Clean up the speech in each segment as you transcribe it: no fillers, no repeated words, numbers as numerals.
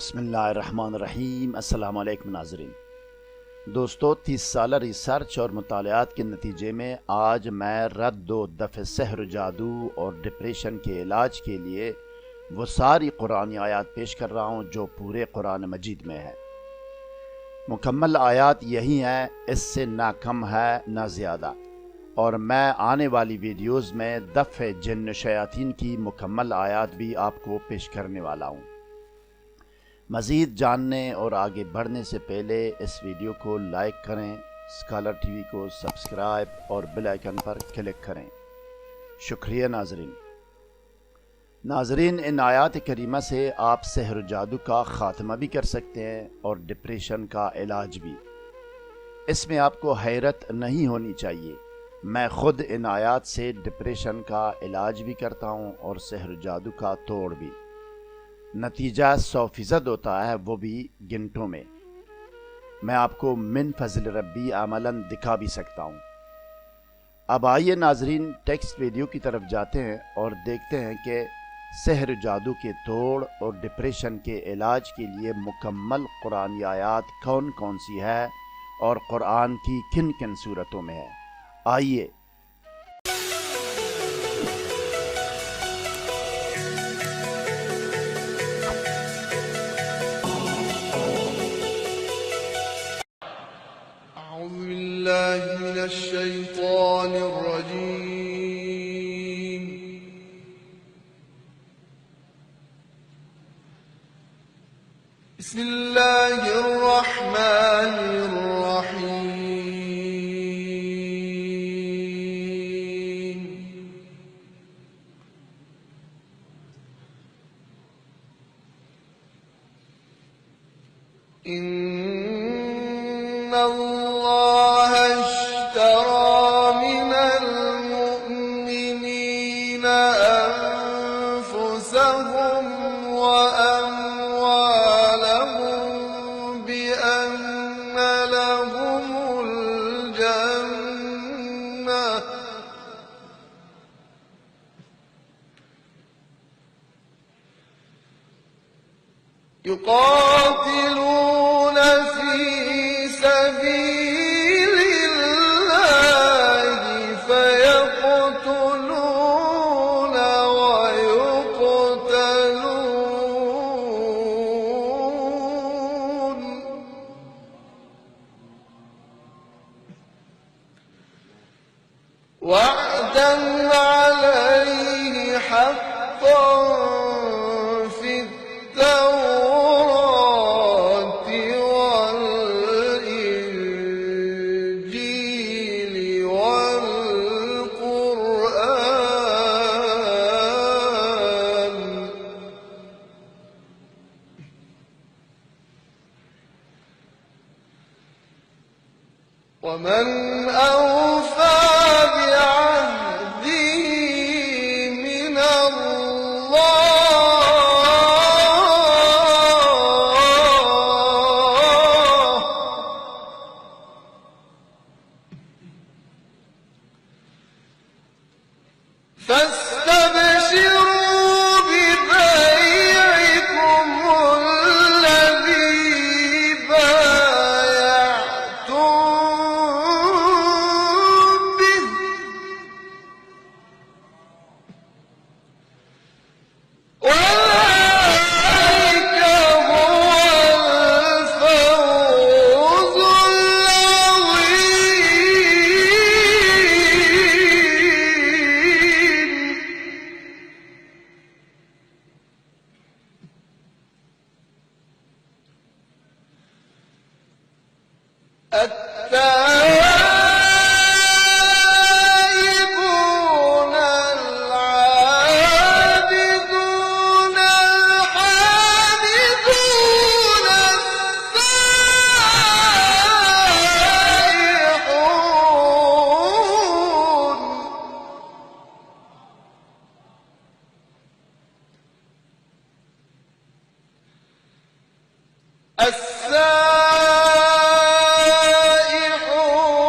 बिस्मिल्लाहिर्रहमानिर्रहीम। अस्सलाम वालेकुम नाज़रीन। दोस्तों, 30 साल रिसर्च और मुतालियात के नतीजे में आज मैं रद्द व दफ़ सहर जादू और डिप्रेशन के इलाज के लिए वो सारी कुरानी आयात पेश कर रहा हूँ जो पूरे कुरान मजीद में है। मुकम्मल आयात यही हैं, इससे ना कम है ना ज़्यादा। और मैं आने वाली वीडियोज़ में दफ़ जिन्न शयातीन की मुकम्मल आयात भी आपको पेश करने वाला हूँ। मज़ीद जानने और आगे बढ़ने से पहले इस वीडियो को लाइक करें, स्कॉलर टीवी को सब्सक्राइब और बेल आइकन पर क्लिक करें। शुक्रिया नाजरीन, इन आयात करीमा से आप सहर जादू का ख़ात्मा भी कर सकते हैं और डिप्रेशन का इलाज भी। इसमें आपको हैरत नहीं होनी चाहिए, मैं ख़ुद इन आयात से डिप्रेशन का इलाज भी करता हूँ और सहर जादू का तोड़ भी। नतीजा 100% होता है, वो भी घंटों में। मैं आपको मिन फजल रब्बी अमलन दिखा भी सकता हूँ। अब आइए नाजरीन, टेक्स्ट वीडियो की तरफ जाते हैं और देखते हैं कि सहर जादू के तोड़ और डिप्रेशन के इलाज के लिए मुकम्मल कुरानी आयात कौन कौन सी है और कुरान की किन किन सूरतों में है। आइए। إن الله اشترى من المؤمنين أنفسهم وأموالهم بأن لهم الجنة يقاتلون في سبيل الله فيقتلون ويقتلون وعدا عليه حقا في التوراة والإنجيل والقرآن ومن أوفى بعهده من الله فاستبشروا ببيعكم الذي بايعتم به وذلك هو الفوز العظيم. التائبون العابدون الحامدون السائحون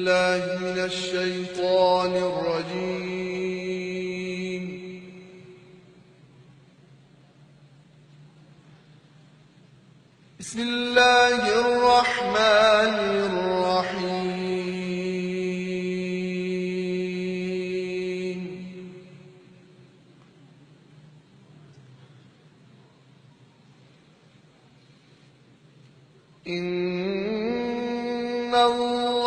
بالله من الشيطان الرجيم. بسم الله الرحمن الرحيم. إن الله